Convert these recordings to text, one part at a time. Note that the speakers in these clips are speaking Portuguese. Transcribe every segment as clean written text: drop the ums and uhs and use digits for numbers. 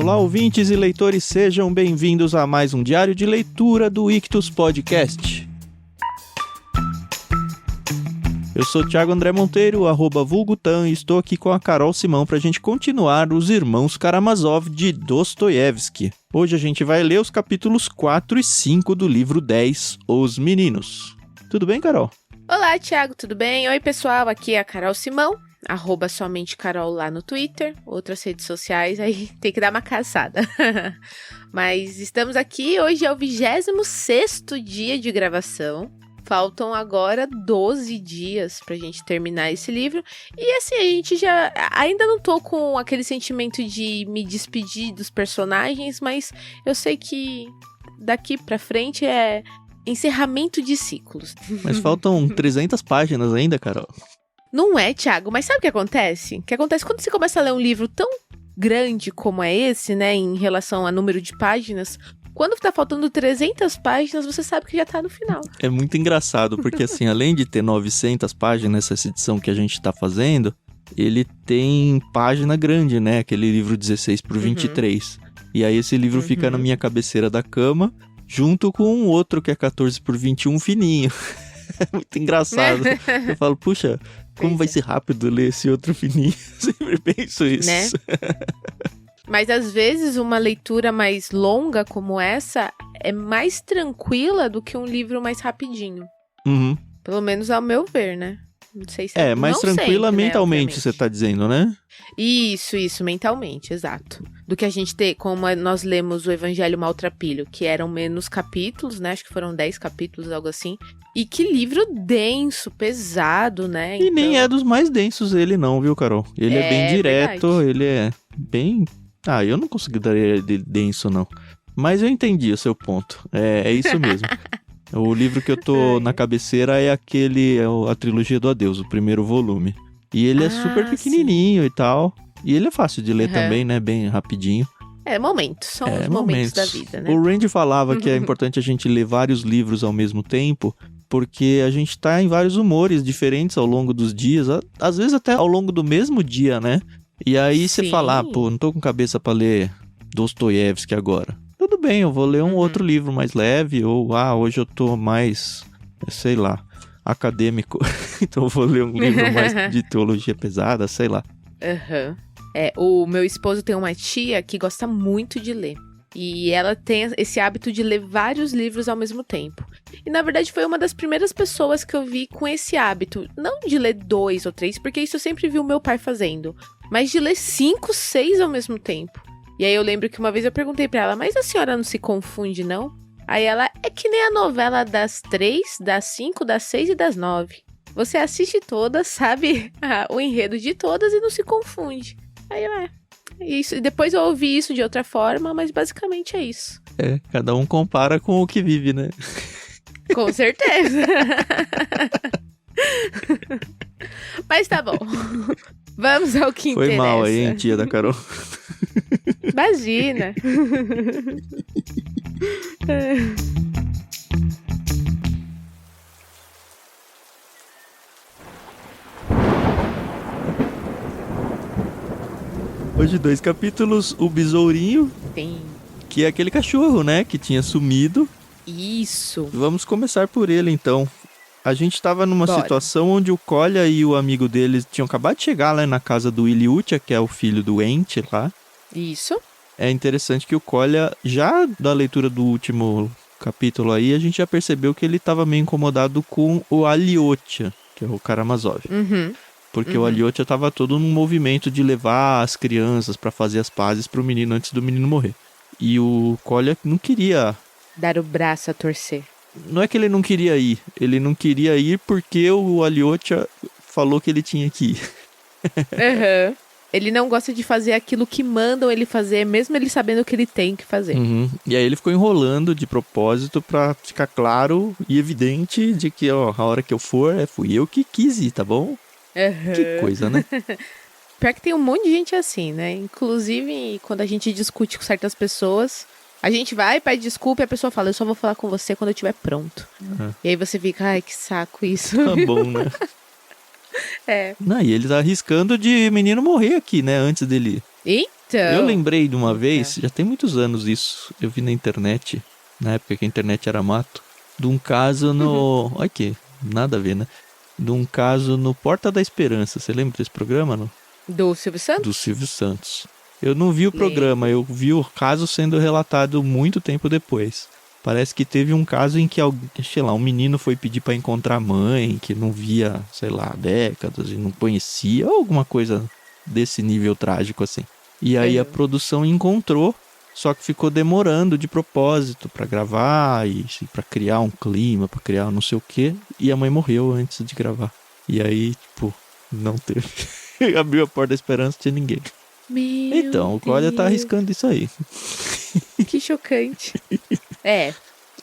Olá, ouvintes e leitores, sejam bem-vindos a mais um diário de leitura do Ictus Podcast. Eu sou Thiago André Monteiro, @vulgutan, e estou aqui com a Carol Simão para a gente continuar Os Irmãos Karamazov de Dostoiévski. Hoje a gente vai ler os capítulos 4 e 5 do livro 10, Os Meninos. Tudo bem, Carol? Olá, Thiago, tudo bem? Oi, pessoal, aqui é a Carol Simão, @somente Carol lá no Twitter, outras redes sociais, aí tem que dar uma caçada. Mas estamos aqui, hoje é o 26º dia de gravação. Faltam agora 12 dias pra gente terminar esse livro. E assim, a gente já... Ainda não tô com aquele sentimento de me despedir dos personagens, mas eu sei que daqui pra frente é encerramento de ciclos. Mas faltam 300 páginas ainda, Carol. Não é, Thiago, mas sabe o que acontece? O que acontece quando você começa a ler um livro tão grande como é esse, né, em relação a número de páginas... Quando tá faltando 300 páginas, você sabe que já tá no final. É muito engraçado, porque assim, além de ter 900 páginas, essa edição que a gente tá fazendo, ele tem página grande, né? Aquele livro 16 por 23. E aí esse livro fica na minha cabeceira da cama, junto com um outro que é 14 por 21 fininho. É muito engraçado. Eu falo, puxa, como vai ser rápido ler esse outro fininho? Eu sempre penso isso. Né? Mas às vezes uma leitura mais longa como essa é mais tranquila do que um livro mais rapidinho. Uhum. Pelo menos ao meu ver, né? Não sei se mais não tranquila sempre, mentalmente, né, você tá dizendo, né? Isso, mentalmente, exato. Do que a gente ter, como nós lemos o Evangelho Maltrapilho, que eram menos capítulos, né? Acho que foram 10 capítulos, algo assim. E que livro denso, pesado, né? E nem é dos mais densos ele não, viu, Carol? Ele é bem direto, verdade. Ele é bem... eu não consideraria ele denso, não. Mas eu entendi o seu ponto. É isso mesmo. O livro que eu tô na cabeceira é a trilogia do Adeus, o primeiro volume. E ele é super pequenininho e tal. E ele é fácil de ler também, né? Bem rapidinho. São os momentos da vida, né? O Randy falava que é importante a gente ler vários livros ao mesmo tempo, porque a gente tá em vários humores diferentes ao longo dos dias, às vezes até ao longo do mesmo dia, né? E aí você fala, não tô com cabeça pra ler Dostoiévski agora. Tudo bem, eu vou ler um outro livro mais leve, ou hoje eu tô mais, sei lá, acadêmico, então eu vou ler um livro mais de teologia pesada, sei lá. O meu esposo tem uma tia que gosta muito de ler. E ela tem esse hábito de ler vários livros ao mesmo tempo. E na verdade foi uma das primeiras pessoas que eu vi com esse hábito. Não de ler 2 ou 3, porque isso eu sempre vi o meu pai fazendo. Mas de ler 5, 6 ao mesmo tempo. E aí eu lembro que uma vez eu perguntei pra ela, mas a senhora não se confunde, não? Aí ela, é que nem a novela das 3, das 5, das 6 e das 9. Você assiste todas, sabe o enredo de todas e não se confunde. Aí isso. E depois eu ouvi isso de outra forma, mas basicamente é isso. Cada um compara com o que vive, né? Com certeza. Mas tá bom. Vamos ao que interessa. Foi mal aí, hein, tia da Carol? Imagina. Hoje 2 capítulos, o besourinho. Sim. Que é aquele cachorro, né, que tinha sumido. Isso. Vamos começar por ele, então. A gente tava numa situação onde o Kolya e o amigo deles tinham acabado de chegar lá na casa do Ilyutia, que é o filho doente lá. Isso. É interessante que o Kolya, já da leitura do último capítulo aí, a gente já percebeu que ele tava meio incomodado com o Alyosha, que é o Karamazov. Porque o Alyosha tava todo num movimento de levar as crianças pra fazer as pazes pro menino antes do menino morrer. E o Kolya não queria... dar o braço a torcer. Não é que ele não queria ir. Ele não queria ir porque o Alyosha falou que ele tinha que ir. Ele não gosta de fazer aquilo que mandam ele fazer, mesmo ele sabendo que ele tem que fazer. E aí ele ficou enrolando de propósito pra ficar claro e evidente de que, a hora que eu for, fui eu que quis ir, tá bom? Que coisa, né? Pior que tem um monte de gente assim, né? Inclusive, quando a gente discute com certas pessoas, a gente vai, pede desculpa e a pessoa fala, eu só vou falar com você quando eu estiver pronto. E aí você fica, ai, que saco isso. Tá bom, né? É. Não, e eles arriscando de menino morrer aqui, né? Antes dele. E? Eu lembrei de uma vez, já tem muitos anos isso, eu vi na internet, na época que a internet era mato, de um caso no... Olha aqui, nada a ver, né? De um caso no Porta da Esperança. Você lembra desse programa, não? Do Silvio Santos? Do Silvio Santos. Eu não vi o programa, eu vi o caso sendo relatado muito tempo depois. Parece que teve um caso em que, sei lá, um menino foi pedir pra encontrar a mãe, que não via, sei lá, há décadas e não conhecia, ou alguma coisa desse nível trágico assim. E aí a produção encontrou, só que ficou demorando de propósito pra gravar e pra criar um clima, pra criar não sei o quê. E a mãe morreu antes de gravar. E aí, tipo, não teve. Abriu a Porta da Esperança, não tinha ninguém. Então, o Colha tá arriscando isso aí. Que chocante.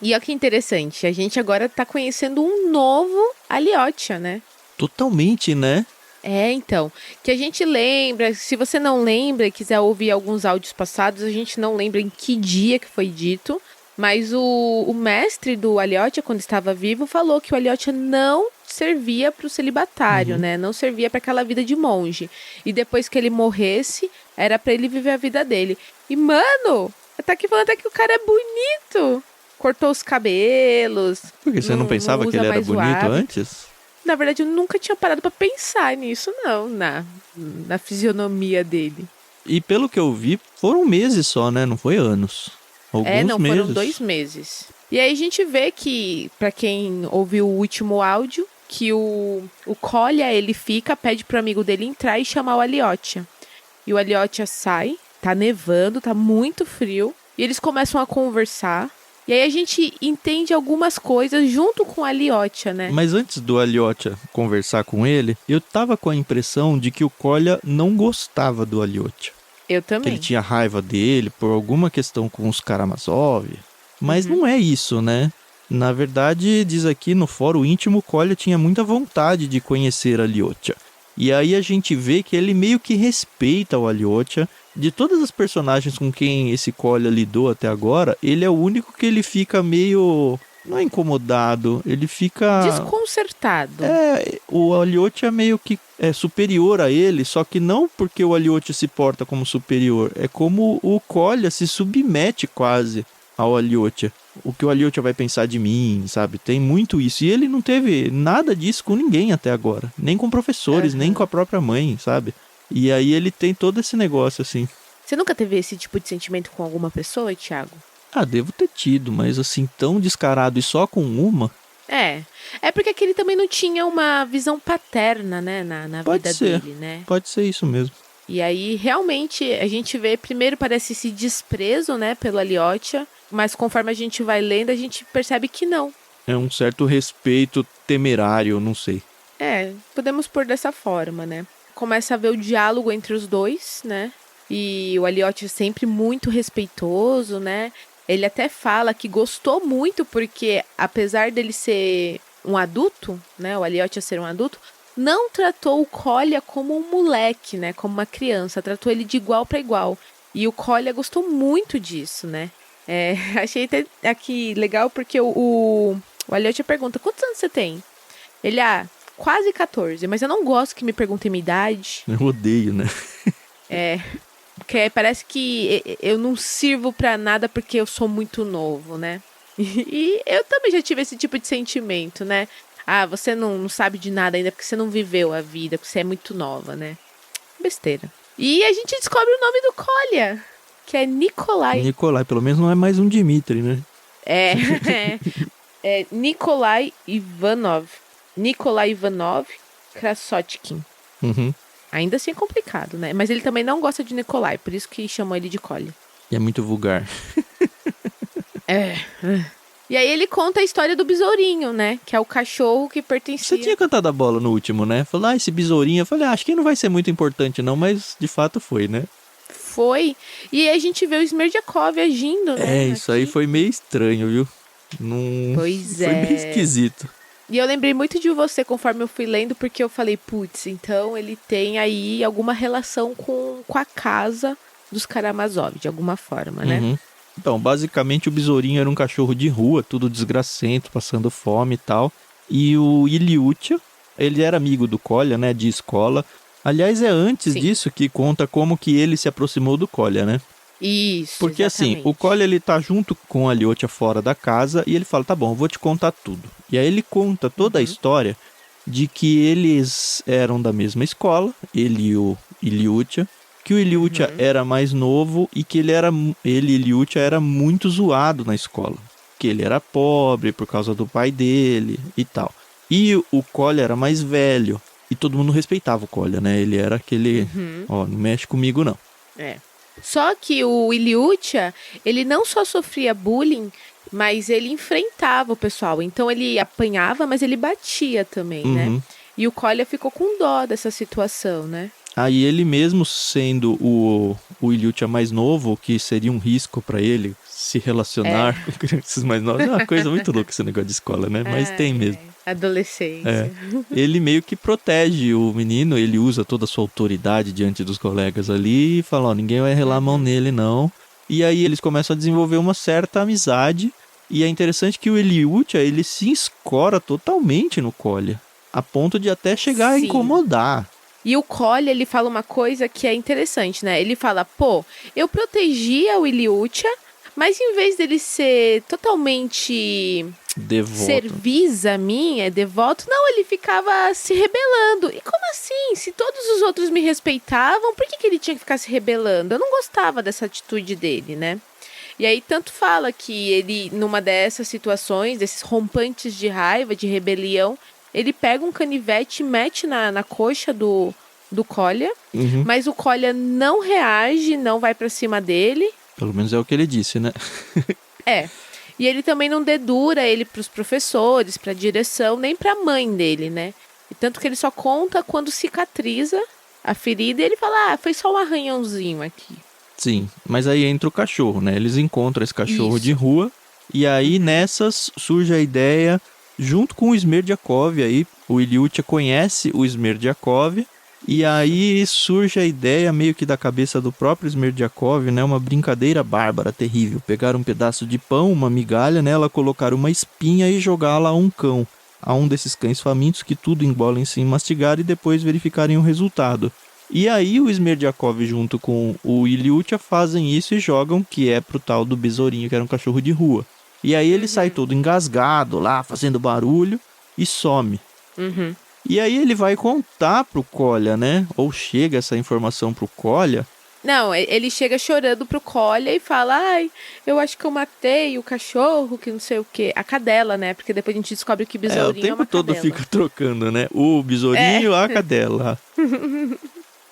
E olha que interessante, a gente agora tá conhecendo um novo Aliotia, né? Totalmente, né? Então, que a gente lembra, se você não lembra e quiser ouvir alguns áudios passados, a gente não lembra em que dia que foi dito, mas o mestre do Aliotia, quando estava vivo, falou que o Aliotia não servia para o celibatário, né? Não servia para aquela vida de monge. E depois que ele morresse, era para ele viver a vida dele. E, mano, tá aqui falando até que o cara é bonito. Cortou os cabelos. Por que você não pensava que ele era bonito antes? Na verdade, eu nunca tinha parado pra pensar nisso, não, na fisionomia dele. E pelo que eu vi, foram meses só, né? Não foi anos. Alguns meses. Foram 2 meses. E aí a gente vê que, pra quem ouviu o último áudio, que o Colha, ele pede pro amigo dele entrar e chamar o Aliotia. E o Aliotia sai, tá nevando, tá muito frio, e eles começam a conversar. E aí a gente entende algumas coisas junto com o Aliotia, né? Mas antes do Aliotia conversar com ele, eu tava com a impressão de que o Colha não gostava do Aliotia. Eu também. Que ele tinha raiva dele por alguma questão com os Karamazov. Mas não é isso, né? Na verdade, diz aqui no fórum íntimo, o Colha tinha muita vontade de conhecer Aliotia. E aí a gente vê que ele meio que respeita o Aliotia. De todas as personagens com quem esse Colha lidou até agora, ele é o único que ele fica meio... Não é incomodado, ele fica... desconcertado. O Aliotia meio que é superior a ele, só que não porque o Aliotia se porta como superior. É como o Colha se submete quase ao Aliotia. O que o Aliotia vai pensar de mim, sabe? Tem muito isso. E ele não teve nada disso com ninguém até agora. Nem com professores, nem com a própria mãe, sabe? E aí ele tem todo esse negócio, assim. Você nunca teve esse tipo de sentimento com alguma pessoa, Thiago? Devo ter tido, mas assim, tão descarado e só com uma... É porque aquele também não tinha uma visão paterna, né, na vida dele, né? Pode ser isso mesmo. E aí, realmente, a gente vê, primeiro parece esse desprezo, né, pelo Aliotia, mas conforme a gente vai lendo, a gente percebe que não. É um certo respeito temerário, não sei. Podemos pôr dessa forma, né? Começa a ver o diálogo entre os dois, né? E o Aliotia sempre muito respeitoso, né? Ele até fala que gostou muito porque, apesar dele ser um adulto, né? O Aliotia ser um adulto, não tratou o Colha como um moleque, né? Como uma criança. Tratou ele de igual para igual. E o Colha gostou muito disso, né? Achei até aqui legal porque o Aliotia pergunta, quantos anos você tem? Ele, quase 14, mas eu não gosto que me perguntem minha idade. Eu odeio, né? Porque parece que eu não sirvo pra nada porque eu sou muito novo, né? E eu também já tive esse tipo de sentimento, né? Você não sabe de nada ainda porque você não viveu a vida, porque você é muito nova, né? Besteira. E a gente descobre o nome do Colha, que é Nikolai. Nikolai, pelo menos não é mais um Dmitri, né? É Nikolai Ivanov. Nikolai Ivanov Krasotkin. Ainda assim é complicado, né? Mas ele também não gosta de Nikolai, por isso que chamou ele de Colha. E é muito vulgar. E aí ele conta a história do besourinho, né? Que é o cachorro que pertencia... Você tinha cantado a bola no último, né? Falou, esse besourinho. Eu falei, acho que não vai ser muito importante não, mas de fato foi, né? Foi. E aí a gente vê o Smerdjakov agindo, né? Isso aí foi meio estranho, viu? Pois Foi meio esquisito. E eu lembrei muito de você conforme eu fui lendo, porque eu falei, putz, então ele tem aí alguma relação com a casa dos Karamazov, de alguma forma, né? Então, basicamente o besourinho era um cachorro de rua, tudo desgracento, passando fome e tal. E o Iliutia, ele era amigo do Colha, né, de escola. Aliás, é antes Sim. disso que conta como que ele se aproximou do Kolya, né? Isso, Porque exatamente. assim, o Kolya ele tá junto com a Lyotia fora da casa e ele fala, tá bom, eu vou te contar tudo. E aí ele conta toda a história de que eles eram da mesma escola, ele e o Lyotia, que o Lyotia era mais novo e que ele e Lyotia era muito zoado na escola. Que ele era pobre por causa do pai dele e tal. E o Kolya era mais velho e todo mundo respeitava o Kolya, né? Ele era aquele, ó, não mexe comigo não. É. Só que o Ilyutia, ele não só sofria bullying, mas ele enfrentava o pessoal. Então ele apanhava, mas ele batia também, né? E o Kolya ficou com dó dessa situação, né? Aí ele mesmo sendo o Ilyutia mais novo, que seria um risco pra ele se relacionar com crianças mais novas. É uma coisa muito louca esse negócio de escola, né? Mas tem mesmo. Adolescência. Ele meio que protege o menino, ele usa toda a sua autoridade diante dos colegas ali e fala, ó, ninguém vai relar a mão nele não. E aí eles começam a desenvolver uma certa amizade. E é interessante que o Ilyutia, ele se escora totalmente no Kolya, a ponto de até chegar a incomodar. E o Kolya, ele fala uma coisa que é interessante, né? Ele fala, pô, eu protegia o Ilyutia, mas em vez dele ser totalmente devoto, cerviz a mim, devoto, não, ele ficava se rebelando. E como assim? Se todos os outros me respeitavam, por que ele tinha que ficar se rebelando? Eu não gostava dessa atitude dele, né? E aí tanto fala que ele, numa dessas situações, desses rompantes de raiva, de rebelião, ele pega um canivete e mete na coxa do Kolya, mas o Kolya não reage, não vai pra cima dele. Pelo menos é o que ele disse, né? E ele também não dedura ele pros professores, pra direção, nem pra mãe dele, né? E tanto que ele só conta quando cicatriza a ferida e ele fala, foi só um arranhãozinho aqui. Sim, mas aí entra o cachorro, né? Eles encontram esse cachorro de rua e aí nessas surge a ideia, junto com o Smerdyakov, aí o Ilyutia conhece o Smerdyakov e aí surge a ideia meio que da cabeça do próprio Smerdyakov, né? Uma brincadeira bárbara, terrível. Pegar um pedaço de pão, uma migalha nela, colocar uma espinha e jogá-la a um cão. A um desses cães famintos que tudo engolem sem mastigar e depois verificarem o resultado. E aí o Smerdyakov junto com o Ilyutia fazem isso e jogam, que é pro tal do besourinho, que era um cachorro de rua. E aí ele sai todo engasgado lá, fazendo barulho e some. E aí ele vai contar pro Kolya, né? Ou chega essa informação pro Kolya. Não, ele chega chorando pro Kolya e fala, eu acho que eu matei o cachorro, que não sei o quê. A cadela, né? Porque depois a gente descobre que besourinho o tempo uma todo cadela. fica trocando, né? O besourinho, a cadela.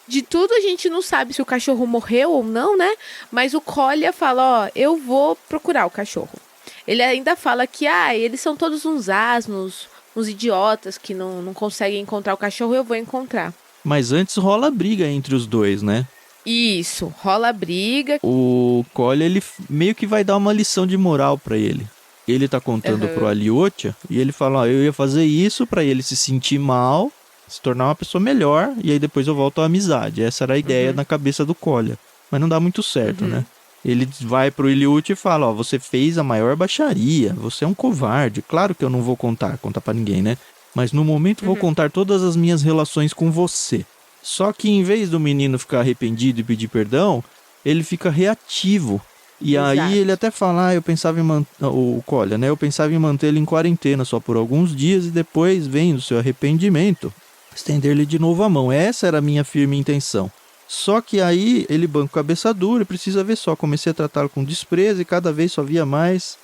De tudo a gente não sabe se o cachorro morreu ou não, né? Mas o Kolya fala, eu vou procurar o cachorro. Ele ainda fala que, eles são todos uns asnos, uns idiotas que não conseguem encontrar o cachorro, eu vou encontrar. Mas antes rola briga entre os dois, né? Isso, rola briga. O Kolya, ele meio que vai dar uma lição de moral pra ele. Ele tá contando pro Alyosha e ele fala, eu ia fazer isso pra ele se sentir mal, se tornar uma pessoa melhor, e aí depois eu volto à amizade. Essa era a ideia na cabeça do Kolya. Mas não dá muito certo, né? Ele vai pro Ilyutia e fala, você fez a maior baixaria, você é um covarde. Claro que eu não vou contar pra ninguém, né? Mas no momento vou contar todas as minhas relações com você. Só que em vez do menino ficar arrependido e pedir perdão, ele fica reativo. E aí ele até fala, eu pensava em o Kolya, né? Eu pensava em mantê-lo em quarentena só por alguns dias e depois, vendo seu arrependimento, estender-lhe de novo a mão. Essa era a minha firme intenção. Só que aí ele banca a cabeça dura e precisa ver só. Comecei a tratá-lo com desprezo e cada vez só via mais...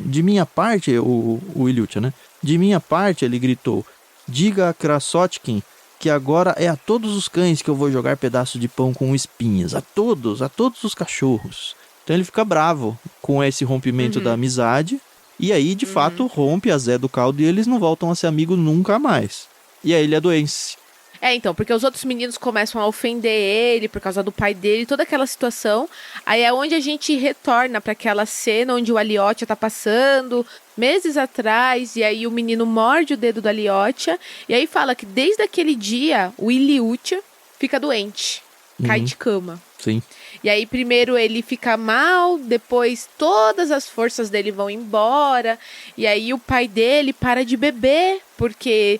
de minha parte, o Ilyutia, né? De minha parte, ele gritou, diga a Krasotkin que agora é a todos os cães que eu vou jogar pedaço de pão com espinhas. A todos os cachorros. Então ele fica bravo com esse rompimento da amizade. E aí, de fato, rompe a Zé do Caldo e eles não voltam a ser amigos nunca mais. E aí ele adoece. Então, porque os outros meninos começam a ofender ele por causa do pai dele, toda aquela situação. Aí é onde a gente retorna para aquela cena onde o Alyosha tá passando meses atrás, e aí o menino morde o dedo do Alyosha, e aí fala que desde aquele dia o Ilyutia fica doente, cai de cama. Sim. E aí primeiro ele fica mal, depois todas as forças dele vão embora, e aí o pai dele para de beber, porque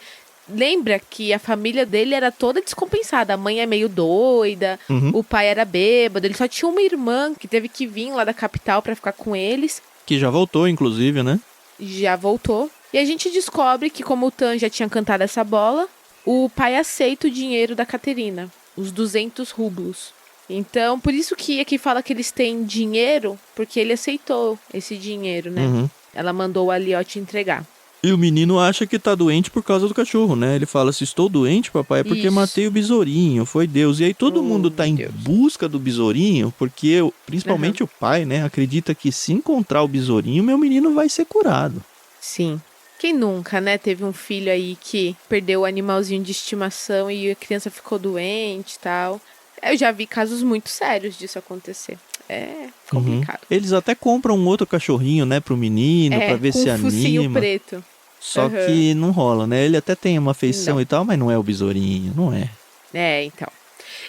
lembra que a família dele era toda descompensada. A mãe é meio doida, o pai era bêbado. Ele só tinha uma irmã que teve que vir lá da capital pra ficar com eles. Que já voltou, inclusive, né? Já voltou. E a gente descobre que, como o Tan já tinha cantado essa bola, o pai aceita o dinheiro da Caterina, os 200 rublos. Então, por isso que aqui fala que eles têm dinheiro, porque ele aceitou esse dinheiro, né? Ela mandou o Aliotte entregar. E o menino acha que tá doente por causa do cachorro, né? Ele fala, se estou doente, papai, é porque matei o besourinho, foi Deus. E aí todo mundo tá em busca do besourinho, porque principalmente o pai, né, acredita que se encontrar o besourinho, meu menino vai ser curado. Sim. Quem nunca, né, teve um filho aí que perdeu o animalzinho de estimação e a criança ficou doente e tal. Eu já vi casos muito sérios disso acontecer. É complicado. Eles até compram um outro cachorrinho, né, pro menino, pra ver se anima. Focinho preto. Só que não rola, né? Ele até tem uma afeição e tal, mas não é o besourinho, não é. É, então.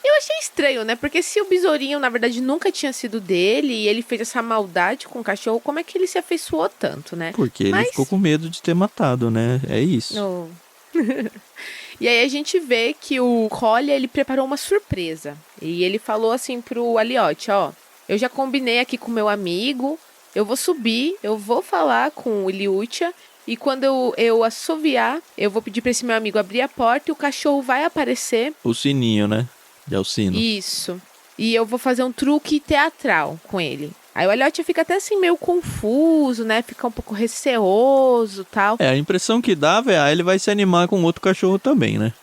Eu achei estranho, né? Porque se o besourinho, na verdade, nunca tinha sido dele e ele fez essa maldade com o cachorro, como é que ele se afeiçoou tanto, né? Porque ele ficou com medo de ter matado, né? É isso. E aí a gente vê que o Kolya, ele preparou uma surpresa. E ele falou assim pro Aliotte, ó, eu já combinei aqui com meu amigo, eu vou subir, eu vou falar com o Ilyusha, e quando eu assoviar, eu vou pedir pra esse meu amigo abrir a porta e o cachorro vai aparecer. O sininho, né? É o sino. Isso. E eu vou fazer um truque teatral com ele. Aí o Aliotte fica até assim meio confuso, né? Fica um pouco receoso e tal. A impressão que dava ele vai se animar com outro cachorro também, né?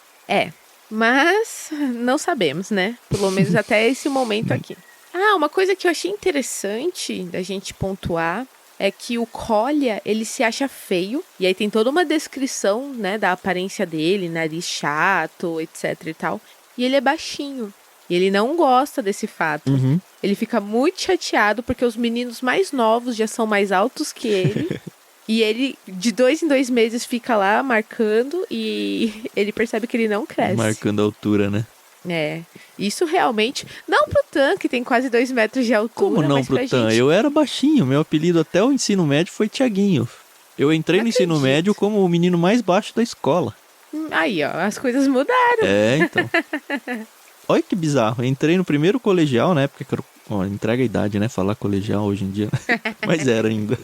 Mas não sabemos, né? Pelo menos até esse momento aqui. Uma coisa que eu achei interessante da gente pontuar é que o Kolya, ele se acha feio. E aí tem toda uma descrição, né, da aparência dele, nariz chato, etc e tal. E ele é baixinho. E ele não gosta desse fato. Ele fica muito chateado porque os meninos mais novos já são mais altos que ele. E ele, de 2 em 2 meses, fica lá marcando e ele percebe que ele não cresce. Marcando a altura, né? Isso realmente... Não pro Tan, que tem quase 2 metros de altura. Como não pro Tan? Gente... Eu era baixinho, meu apelido até o ensino médio foi Tiaguinho. Eu entrei no ensino médio como o menino mais baixo da escola. Aí, ó, as coisas mudaram. Então. Olha que bizarro, eu entrei no primeiro colegial, na época que eu... entrega a idade, né, falar colegial hoje em dia. Mas era ainda.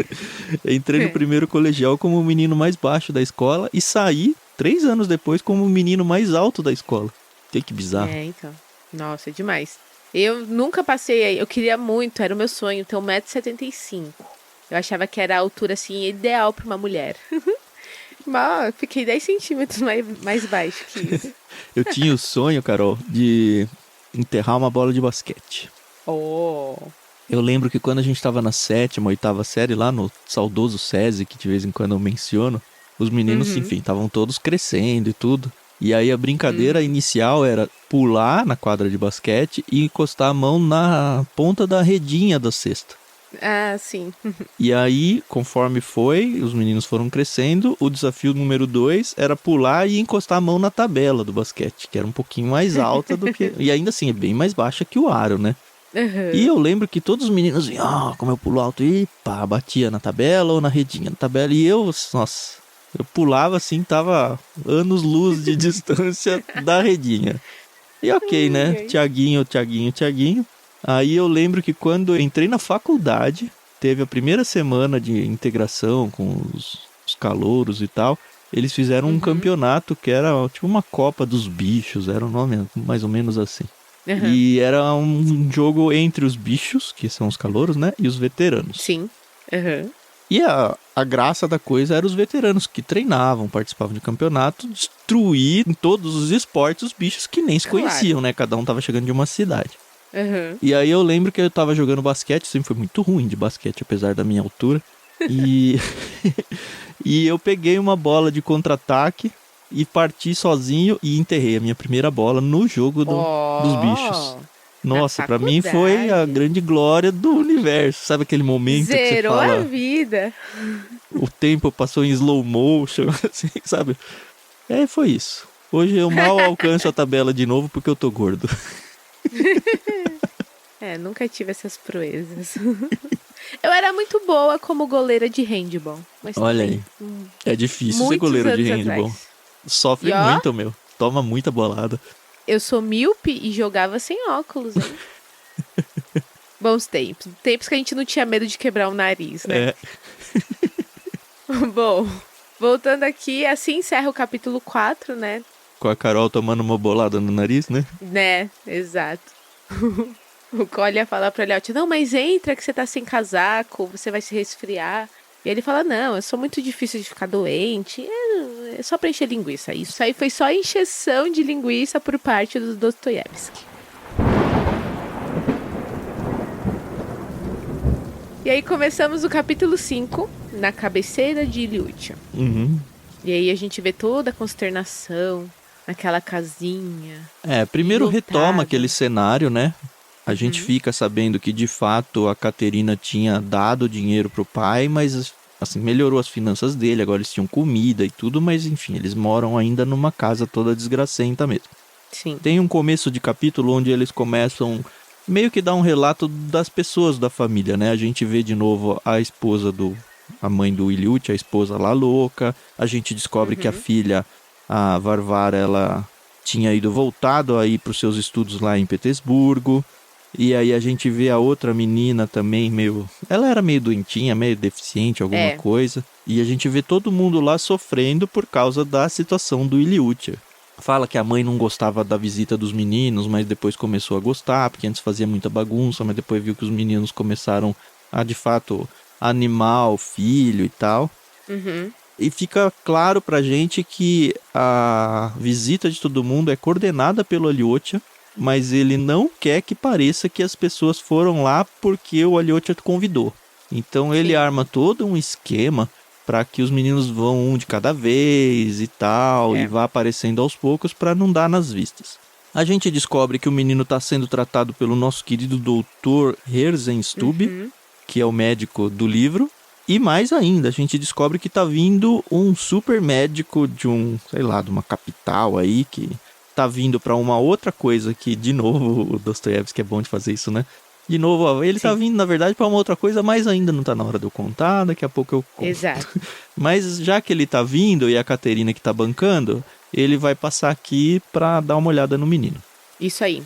Eu entrei no primeiro colegial como o menino mais baixo da escola e saí 3 anos depois como o menino mais alto da escola. Que bizarro. Então. Nossa, é demais. Eu nunca passei, eu queria muito, era o meu sonho, ter 1,75 m. Eu achava que era a altura, assim, ideal para uma mulher. Mas fiquei 10 centímetros mais baixo que isso. Eu tinha o sonho, Carol, de enterrar uma bola de basquete. Eu lembro que quando a gente estava na 7ª, 8ª série, lá no saudoso SESI, que de vez em quando eu menciono, os meninos, enfim, estavam todos crescendo e tudo. E aí a brincadeira inicial era pular na quadra de basquete e encostar a mão na ponta da redinha da cesta. Sim. E aí, conforme os meninos foram crescendo, o desafio número 2 era pular e encostar a mão na tabela do basquete, que era um pouquinho mais alta do que... E ainda assim, é bem mais baixa que o aro, né? E eu lembro que todos os meninos iam, como eu pulo alto, e pá, batia na tabela ou na redinha da tabela. E eu, nossa... Eu pulava assim, tava anos-luz de distância da redinha. E ok, né? Tiaguinho. Aí eu lembro que quando eu entrei na faculdade, teve a primeira semana de integração com os calouros e tal. Eles fizeram um campeonato que era tipo uma Copa dos Bichos, era o nome mais ou menos assim. E era um jogo entre os bichos, que são os calouros, né? E os veteranos. Sim. E a graça da coisa era os veteranos que treinavam, participavam de campeonato, destruir em todos os esportes os bichos que nem se conheciam, né? Cada um tava chegando de uma cidade. E aí eu lembro que eu tava jogando basquete, sempre foi muito ruim de basquete, apesar da minha altura. E eu peguei uma bola de contra-ataque e parti sozinho e enterrei a minha primeira bola no jogo dos bichos. Nossa, pra mim foi a grande glória do universo. Sabe aquele momento Zerou que você fala... a vida. O tempo passou em slow motion, assim, sabe? Foi isso. Hoje eu mal alcanço a tabela de novo porque eu tô gordo. Nunca tive essas proezas. Eu era muito boa como goleira de handball. Mas olha aí. É difícil ser goleiro de handball. Sofre E ó, muito, meu. Toma muita bolada. eu sou míope e jogava sem óculos, hein? Bons tempos. Tempos que a gente não tinha medo de quebrar o nariz, né? É. Bom, voltando aqui, assim encerra o capítulo 4, né? Com a Carol tomando uma bolada no nariz, né? Né, exato. O Cole ia falar pro Elliot, não, mas entra que você tá sem casaco, você vai se resfriar. E ele fala, não, eu sou muito difícil de ficar doente, é só pra encher linguiça. Isso aí foi só encheção de linguiça por parte do Dostoiévski. E aí começamos o capítulo 5, na cabeceira de Iliútia. Uhum. E aí a gente vê toda a consternação naquela casinha. Primeiro Lotada. retoma aquele cenário, né? A gente fica sabendo que, de fato, a Caterina tinha dado dinheiro pro pai, mas, assim, melhorou as finanças dele, agora eles tinham comida e tudo, mas, enfim, eles moram ainda numa casa toda desgracenta mesmo. Sim. Tem um começo de capítulo onde eles começam meio que dar um relato das pessoas da família, né? A gente vê de novo a esposa a mãe do Iliútia, a esposa lá louca. A gente descobre que a filha, a Varvara, ela tinha voltado aí para os seus estudos lá em Petersburgo. E aí a gente vê a outra menina também ela era meio doentinha, meio deficiente, alguma coisa. E a gente vê todo mundo lá sofrendo por causa da situação do Iliútia. Fala que a mãe não gostava da visita dos meninos, mas depois começou a gostar, porque antes fazia muita bagunça, mas depois viu que os meninos começaram a, de fato, animar o filho e tal. E fica claro pra gente que a visita de todo mundo é coordenada pelo Alyosha, mas ele não quer que pareça que as pessoas foram lá porque o Alyosha convidou. Então ele arma todo um esquema para que os meninos vão um de cada vez e tal, e vá aparecendo aos poucos para não dar nas vistas. A gente descobre que o menino está sendo tratado pelo nosso querido doutor Herzenstube, que é o médico do livro. E mais ainda, a gente descobre que tá vindo um super médico de de uma capital aí, que tá vindo para uma outra coisa que, de novo, o Dostoiévski é bom de fazer isso, né? De novo, ele tá vindo, na verdade, para uma outra coisa, mas ainda não tá na hora de eu contar, daqui a pouco eu conto. Exato. Mas já que ele tá vindo e a Caterina que tá bancando, ele vai passar aqui para dar uma olhada no menino. Isso aí.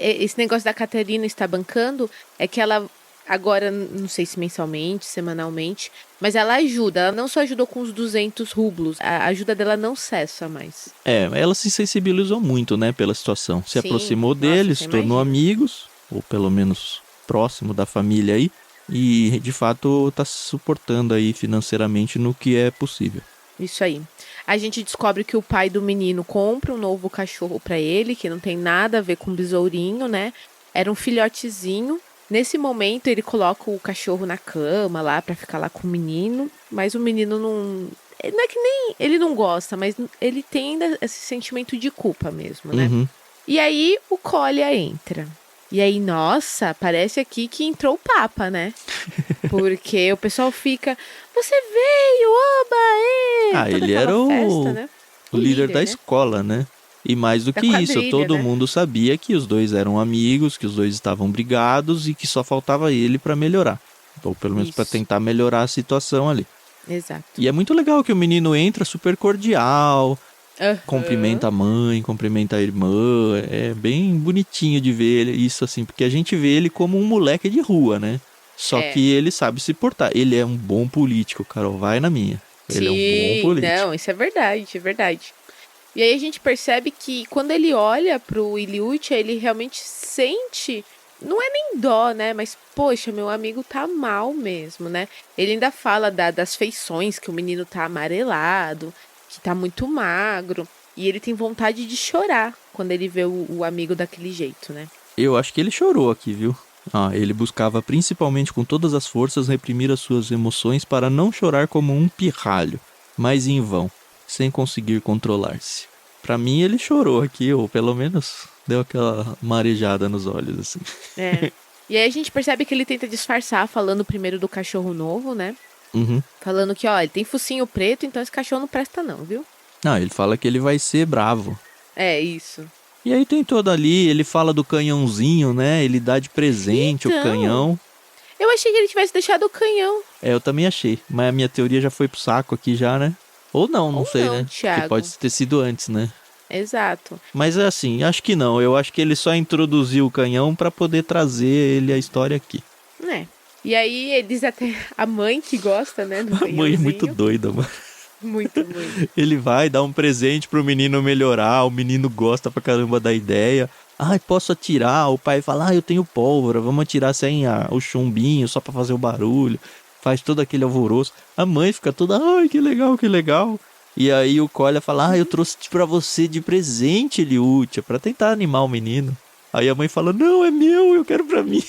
Esse negócio da Caterina estar bancando é que ela agora, não sei se mensalmente, semanalmente, mas ela ajuda. Ela não só ajudou com os 200 rublos, a ajuda dela não cessa mais. Ela se sensibilizou muito, né, pela situação. Se aproximou deles, se tornou amigos, ou pelo menos próximo da família aí, e de fato tá se suportando aí financeiramente no que é possível. Isso aí. A gente descobre que o pai do menino compra um novo cachorro pra ele, que não tem nada a ver com besourinho, né? Era um filhotezinho. Nesse momento, ele coloca o cachorro na cama lá pra ficar lá com o menino, mas o menino não... Não é que nem ele não gosta, mas ele tem ainda esse sentimento de culpa mesmo, né? E aí, o Kolya entra. E aí, nossa, parece aqui que entrou o Papa, né? Porque o pessoal fica, você veio, oba, ele era festa, né? o líder da né? escola, né? E mais do que isso, todo mundo sabia que os dois eram amigos, que os dois estavam brigados e que só faltava ele para melhorar. Ou pelo menos para tentar melhorar a situação ali. Exato. E é muito legal que o menino entra super cordial, cumprimenta a mãe, cumprimenta a irmã. É bem bonitinho de ver isso assim, porque a gente vê ele como um moleque de rua, né? Só que ele sabe se portar. Ele é um bom político, Carol, vai na minha. Ele é um bom político. Não, isso é verdade. E aí a gente percebe que quando ele olha pro Iliútia, ele realmente sente, não é nem dó, né? Mas, poxa, meu amigo tá mal mesmo, né? Ele ainda fala das feições, que o menino tá amarelado, que tá muito magro. E ele tem vontade de chorar quando ele vê o amigo daquele jeito, né? Eu acho que ele chorou aqui, viu? Ele buscava principalmente com todas as forças reprimir as suas emoções para não chorar como um pirralho, mas em vão, sem conseguir controlar-se. Pra mim ele chorou aqui, ou pelo menos deu aquela marejada nos olhos, assim. E aí a gente percebe que ele tenta disfarçar, falando primeiro do cachorro novo, né? Falando que, ele tem focinho preto, então esse cachorro não presta não, viu? Ele fala que ele vai ser bravo. É, isso. E aí tem todo ali, ele fala do canhãozinho, né? Ele dá de presente o canhão. Eu achei que ele tivesse deixado o canhão. Eu também achei, mas a minha teoria já foi pro saco aqui já, né? Ou não Ou sei, não, né? Thiago. Que pode ter sido antes, né? Exato. Mas é assim, acho que não. Eu acho que ele só introduziu o canhão pra poder trazer ele a história aqui. Né? E aí eles até... A mãe que gosta, né, do A mãe é muito canhãozinho. doida, mano. Muito, muito. Ele vai dar um presente pro menino melhorar, o menino gosta pra caramba da ideia. Ai, posso atirar? O pai fala, eu tenho pólvora, vamos atirar sem o chumbinho, só pra fazer o barulho. Faz todo aquele alvoroço. A mãe fica toda, ai, que legal, que legal. E aí o Kolya fala, eu trouxe pra você de presente, Liútia, pra tentar animar o menino. Aí a mãe fala, não, é meu, eu quero pra mim.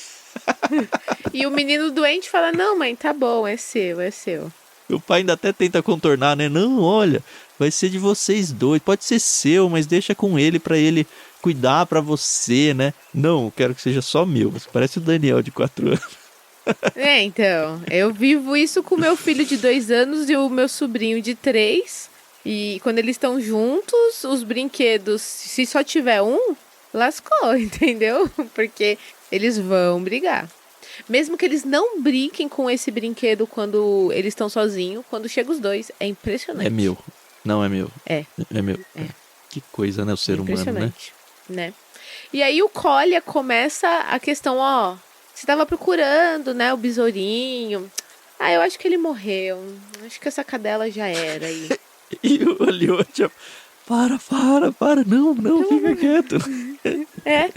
E o menino doente fala, não, mãe, tá bom, é seu, é seu. O pai ainda até tenta contornar, né? Não, olha, vai ser de vocês dois. Pode ser seu, mas deixa com ele pra ele cuidar pra você, né? Não, eu quero que seja só meu. Você parece o Daniel de 4 anos. Então, eu vivo isso com meu filho de 2 anos e o meu sobrinho de 3. E quando eles estão juntos, os brinquedos, se só tiver um, lascou, entendeu? Porque eles vão brigar. Mesmo que eles não brinquem com esse brinquedo quando eles estão sozinhos, quando chegam os dois, é impressionante. É meu. Não é meu. É. É meu. É. Que coisa, né? O ser humano, né? Impressionante, né? E aí o Kolya começa a questão, você tava procurando, né, o besourinho. Eu acho que ele morreu. Acho que essa cadela já era aí. E o Alyosha, para, não, fica quieto. É.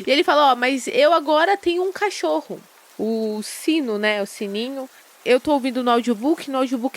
E ele fala, mas eu agora tenho um cachorro. O sino, né, o sininho. Eu tô ouvindo no audiobook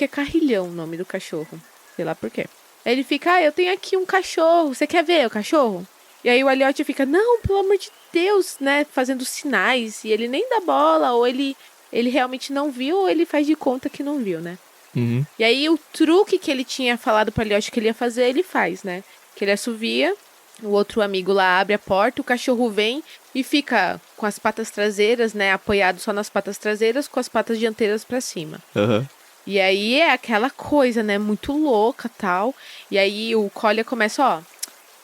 é Carrilhão o nome do cachorro. Sei lá por quê. Aí ele fica, eu tenho aqui um cachorro, você quer ver o cachorro? E aí o Alyosha fica, não, pelo amor de Deus, né, fazendo sinais. E ele nem dá bola, ou ele realmente não viu, ou ele faz de conta que não viu, né? Uhum. E aí o truque que ele tinha falado pro Alyosha que ele ia fazer, ele faz, né? Que ele assovia, o outro amigo lá abre a porta, o cachorro vem e fica com as patas traseiras, né, apoiado só nas patas traseiras, com as patas dianteiras pra cima. Uhum. E aí é aquela coisa, né, muito louca, tal. E aí o Kolya começa,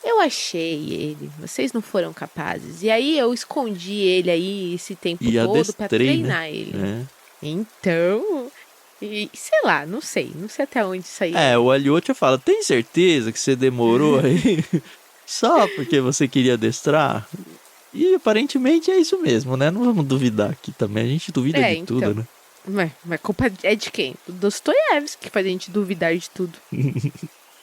eu achei ele, vocês não foram capazes. E aí eu escondi ele aí esse tempo todo pra treinar, né, ele. É. Então, e sei lá, não sei até onde isso aí. O Alyosha fala, tem certeza que você demorou aí? Só porque você queria adestrar? E aparentemente é isso mesmo, né? Não vamos duvidar aqui também, a gente duvida de tudo, né? Mas a culpa é de quem? Do Dostoiévski, que faz a gente duvidar de tudo.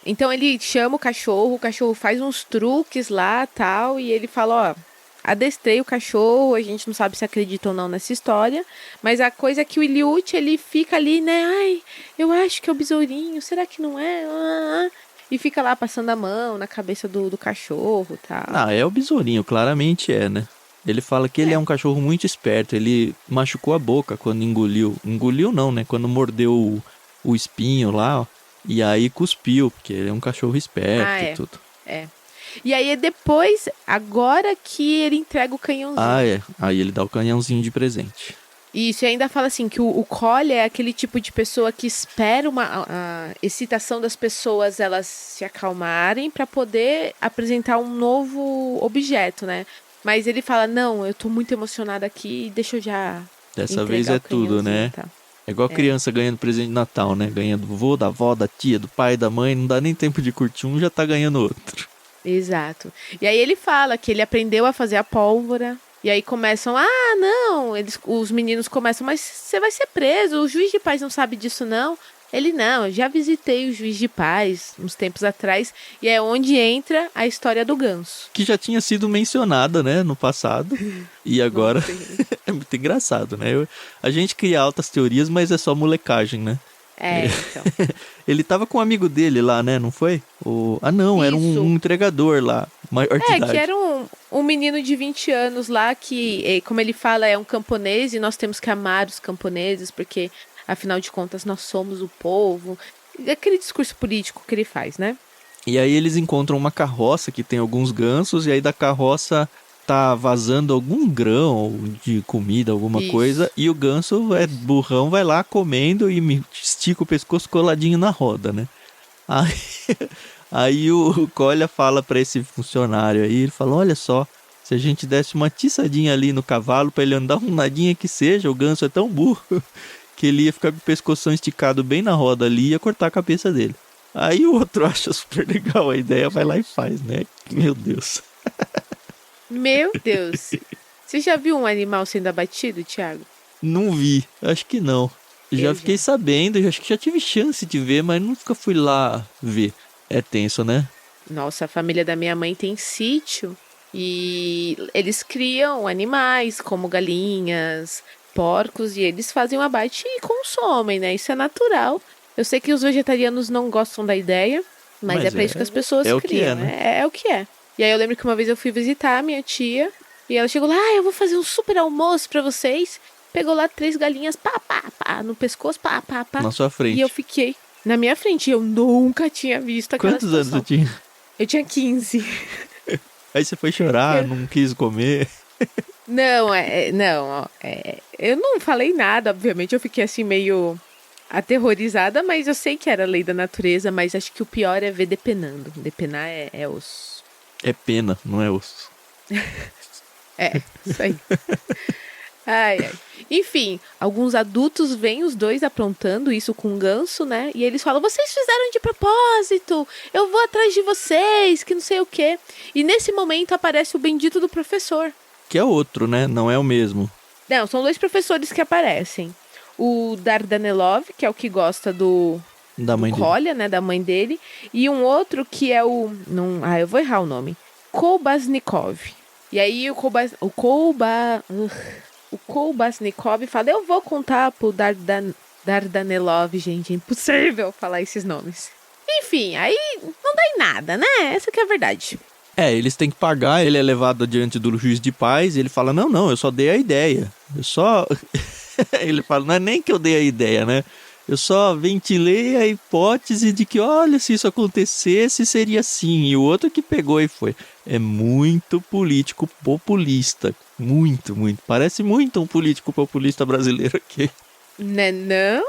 Então ele chama o cachorro faz uns truques lá, tal, e ele fala, adestrei o cachorro, a gente não sabe se acredita ou não nessa história, mas a coisa é que o Liútia, ele fica ali, né, eu acho que é o besourinho, será que não é? E fica lá passando a mão na cabeça do cachorro, tal. É o besourinho, claramente é, né? Ele fala que ele é um cachorro muito esperto, ele machucou a boca quando engoliu não, né? Quando mordeu o espinho lá, e aí cuspiu, porque ele é um cachorro esperto e tudo. É. E aí depois, agora que ele entrega o canhãozinho. Aí ele dá o canhãozinho de presente. Isso, e ainda fala assim, que o Kolya é aquele tipo de pessoa que espera a excitação das pessoas elas se acalmarem para poder apresentar um novo objeto, né? Mas ele fala, não, eu tô muito emocionada aqui, deixa eu já Dessa vez é tudo, né? Tá. É igual criança ganhando presente de Natal, né? Ganhando do vô, da avó, da tia, do pai, da mãe, não dá nem tempo de curtir um, já tá ganhando outro. Exato. E aí ele fala que ele aprendeu a fazer a pólvora. E aí começam, não, os meninos começam, mas você vai ser preso, o juiz de paz não sabe disso não. Ele, não, eu já visitei o juiz de paz uns tempos atrás, e é onde entra a história do ganso. Que já tinha sido mencionada, né, no passado, e agora é muito engraçado, né? A gente cria altas teorias, mas é só molecagem, né? Então. Ele tava com um amigo dele lá, né, não foi? Era um entregador lá, maior de idade. Que era um menino de 20 anos lá que, como ele fala, é um camponês e nós temos que amar os camponeses porque, afinal de contas, nós somos o povo. Aquele discurso político que ele faz, né? E aí eles encontram uma carroça que tem alguns gansos e aí da carroça tá vazando algum grão de comida, alguma coisa, e o ganso burrão, vai lá comendo e estica o pescoço coladinho na roda, né? Aí o Kolya fala pra esse funcionário aí, ele fala, olha só, se a gente desse uma tiçadinha ali no cavalo pra ele andar um nadinha que seja, o ganso é tão burro que ele ia ficar com o pescoção esticado bem na roda ali e ia cortar a cabeça dele. Aí o outro acha super legal a ideia, vai lá e faz, né? Meu Deus. Meu Deus. Você já viu um animal sendo abatido, Thiago? Não vi, acho que não. Já fiquei sabendo, acho que já tive chance de ver, mas nunca fui lá ver. É tenso, né? Nossa, a família da minha mãe tem sítio e eles criam animais como galinhas, porcos, e eles fazem o abate e consomem, né? Isso é natural. Eu sei que os vegetarianos não gostam da ideia, mas é pra isso que as pessoas é o criam, que é, né? É o que é. E aí eu lembro que uma vez eu fui visitar a minha tia e ela chegou lá, eu vou fazer um super almoço pra vocês. Pegou lá 3 galinhas, pá, pá, pá, no pescoço, pá, pá, pá. Na sua frente. E eu fiquei na minha frente. Eu nunca tinha visto aquela Quantos anos situação. você tinha? Eu tinha 15. Aí você foi chorar, não quis comer. Não, eu não falei nada, obviamente. Eu fiquei assim meio aterrorizada, mas eu sei que era a lei da natureza, mas acho que o pior é ver depenando. Depenar é osso. É pena, não é osso. É, isso aí. Ai, ai. Enfim, alguns adultos veem os dois aprontando isso com um ganso, né? E eles falam, vocês fizeram de propósito, eu vou atrás de vocês, que não sei o quê. E nesse momento aparece o bendito do professor. Que é outro, né? Não é o mesmo. Não, são 2 professores que aparecem. O Dardanelov, que é o que gosta do Kolya, né? Da mãe dele. E um outro que é o... eu vou errar o nome. Kolbasnikov. E aí o Kolbasnikov fala, eu vou contar pro Dardanelov, gente, é impossível falar esses nomes. Enfim, aí não dá em nada, né? Essa que é a verdade. Eles têm que pagar, ele é levado diante do juiz de paz e ele fala, não, eu só dei a ideia. Ele fala, não é nem que eu dei a ideia, né? Eu só ventilei a hipótese de que, olha, se isso acontecesse, seria assim. E o outro que pegou e foi. É muito político populista. Muito, muito. Parece muito um político populista brasileiro aqui. Não?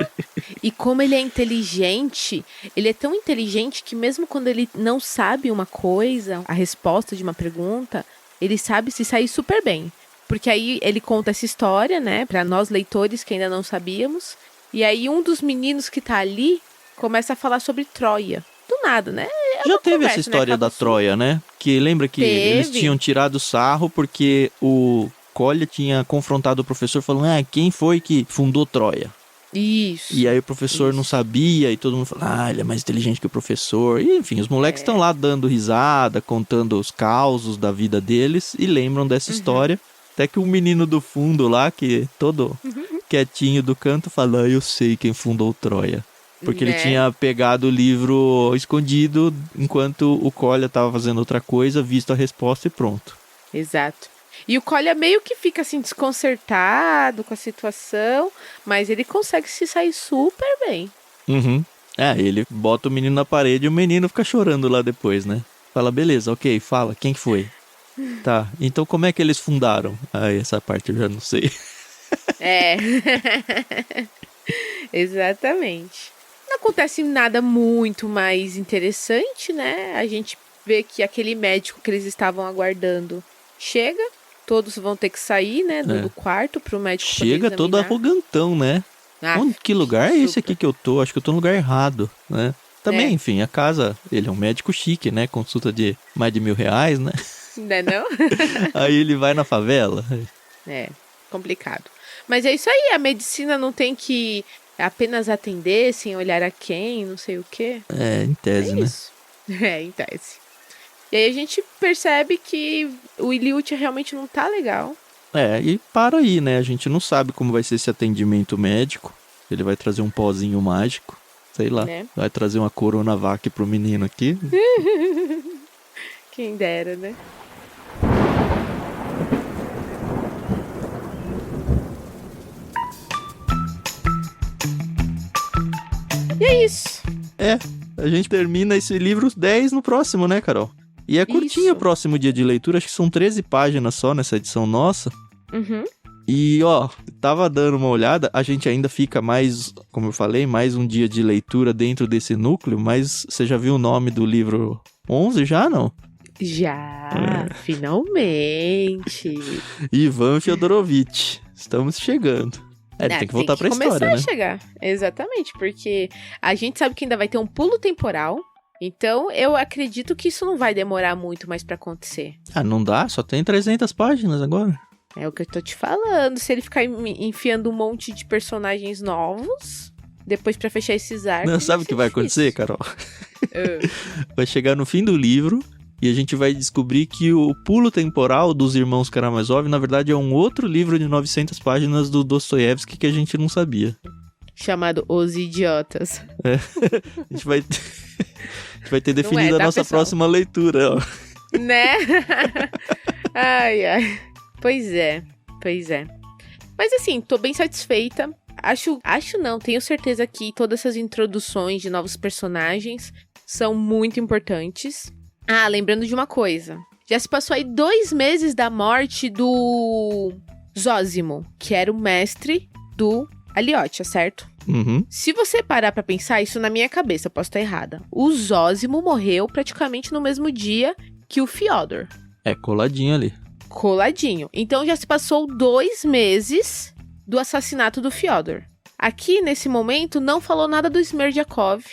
E como ele é inteligente, ele é tão inteligente que mesmo quando ele não sabe uma coisa, a resposta de uma pergunta, ele sabe se sair super bem. Porque aí ele conta essa história, né, pra nós leitores que ainda não sabíamos. E aí um dos meninos que tá ali começa a falar sobre Troia. Do nada, né? Já teve essa história da Troia, né? Que lembra que eles tinham tirado sarro porque o Kolya tinha confrontado o professor falando, quem foi que fundou Troia? Isso. E aí o professor não sabia e todo mundo falou, ele é mais inteligente que o professor. E enfim, os moleques estão lá dando risada, contando os causos da vida deles e lembram dessa história. Até que o menino do fundo lá, que todo quietinho do canto, fala, eu sei quem fundou Troia. Porque ele tinha pegado o livro escondido enquanto o Kolya estava fazendo outra coisa, visto a resposta e pronto. Exato. E o Kolya meio que fica assim desconcertado com a situação, mas ele consegue se sair super bem. Ele bota o menino na parede e o menino fica chorando lá depois, né? Fala, beleza, ok, fala, quem foi? Tá, então como é que eles fundaram? Essa parte eu já não sei. Exatamente. Não acontece nada muito mais interessante, né? A gente vê que aquele médico que eles estavam aguardando chega, todos vão ter que sair, né, do quarto pro médico chega todo arrogantão, né? Que lugar é esse aqui que eu tô? Acho que eu tô no lugar errado, né? Também, enfim, a casa, ele é um médico chique, né? Consulta de mais de R$1.000, né? Não? Aí ele vai na favela. Complicado. Mas é isso aí, a medicina não tem que apenas atender sem olhar a quem, não sei o quê. Em tese, né? Isso. Em tese. E aí a gente percebe que o Iliutia realmente não tá legal. E para aí, né? A gente não sabe como vai ser esse atendimento médico. Ele vai trazer um pozinho mágico, sei lá. Vai trazer uma Coronavac pro menino aqui. Quem dera, né? E é isso. A gente termina esse livro 10 no próximo, né, Carol? E é curtinho o próximo dia de leitura, acho que são 13 páginas só nessa edição nossa. E, tava dando uma olhada, a gente ainda fica mais, como eu falei, mais um dia de leitura dentro desse núcleo, mas você já viu o nome do livro 11 já, não? Já, finalmente. Ivan Fyodorovitch, estamos chegando. Tem que voltar pra história, começar né? a chegar. Exatamente, porque a gente sabe que ainda vai ter um pulo temporal. Então, eu acredito que isso não vai demorar muito mais pra acontecer. Não dá, só tem 300 páginas agora. É o que eu tô te falando. Se ele ficar enfiando um monte de personagens novos, depois pra fechar esses arcos... Não, sabe o que vai acontecer, Carol? Vai chegar no fim do livro e a gente vai descobrir que o pulo temporal dos irmãos Karamazov, na verdade, é um outro livro de 900 páginas do Dostoiévski que a gente não sabia. Chamado Os Idiotas. A gente vai ter definido a nossa pessoal? próxima leitura, ó. Né? Ai. Pois é. Mas assim, tô bem satisfeita. Acho não, tenho certeza que todas essas introduções de novos personagens são muito importantes. Lembrando de uma coisa. Já se passou aí 2 meses da morte do Zósimo, que era o mestre do Aliotia, certo? Uhum. Se você parar pra pensar, isso na minha cabeça, eu posso estar errada. O Zósimo morreu praticamente no mesmo dia que o Fyodor. Coladinho ali. Coladinho. Então já se passou 2 meses do assassinato do Fyodor. Aqui, nesse momento, não falou nada do Smerdjakov.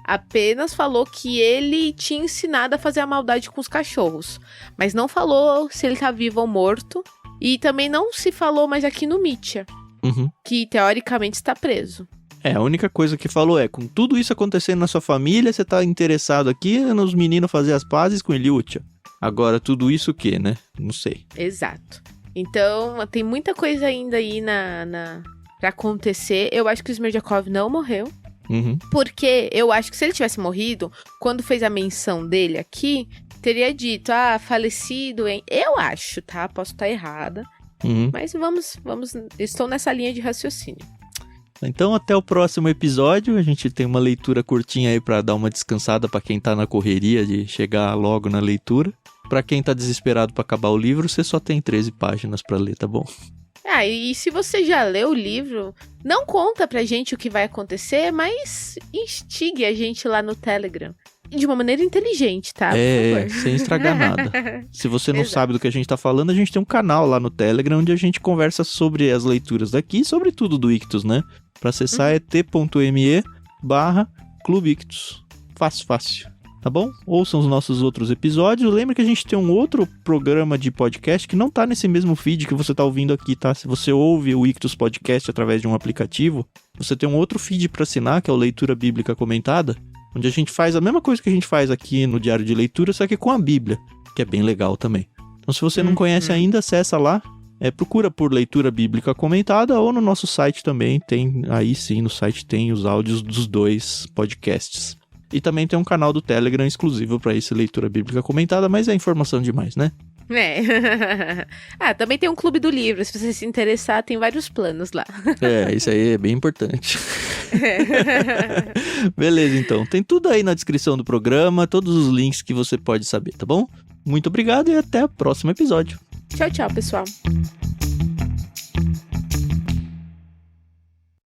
Apenas falou que ele tinha ensinado a fazer a maldade com os cachorros. Mas não falou se ele tá vivo ou morto. E também não se falou mais aqui no Mitya. Uhum. Que teoricamente está preso. A única coisa que falou com tudo isso acontecendo na sua família, você tá interessado aqui nos meninos fazer as pazes com Ilyutia. Agora, tudo isso o quê, né? Não sei. Exato. Então, tem muita coisa ainda aí pra acontecer. Eu acho que o Smerdjakov não morreu. Uhum. Porque eu acho que se ele tivesse morrido, quando fez a menção dele aqui, teria dito, falecido, hein? Eu acho, tá? Posso estar errada. Uhum. Mas vamos, estou nessa linha de raciocínio. Então, até o próximo episódio. A gente tem uma leitura curtinha aí pra dar uma descansada pra quem tá na correria de chegar logo na leitura. Pra quem tá desesperado pra acabar o livro, você só tem 13 páginas pra ler, tá bom? E se você já leu o livro, não conta pra gente o que vai acontecer, mas instigue a gente lá no Telegram. De uma maneira inteligente, tá? Por favor. Sem estragar nada. Se você não sabe do que a gente tá falando, a gente tem um canal lá no Telegram onde a gente conversa sobre as leituras daqui e sobre tudo do Ictus, né? Pra acessar é t.me/Clube Ictus. Fácil. Tá bom? Ouçam os nossos outros episódios. Lembra que a gente tem um outro programa de podcast que não tá nesse mesmo feed que você tá ouvindo aqui, tá? Se você ouve o Ictus Podcast através de um aplicativo, você tem um outro feed pra assinar, que é o Leitura Bíblica Comentada, onde a gente faz a mesma coisa que a gente faz aqui no Diário de Leitura, só que com a Bíblia, que é bem legal também. Então, se você não conhece ainda, acessa lá. Procura por Leitura Bíblica Comentada ou no nosso site também. Aí sim, no site tem os áudios dos 2 podcasts. E também tem um canal do Telegram exclusivo para esse Leitura Bíblica Comentada, mas é informação demais, né? Também tem um clube do livro, se você se interessar, tem vários planos lá. Isso aí é bem importante. Beleza, então. Tem tudo aí na descrição do programa, todos os links que você pode saber, tá bom? Muito obrigado e até o próximo episódio. Tchau, pessoal.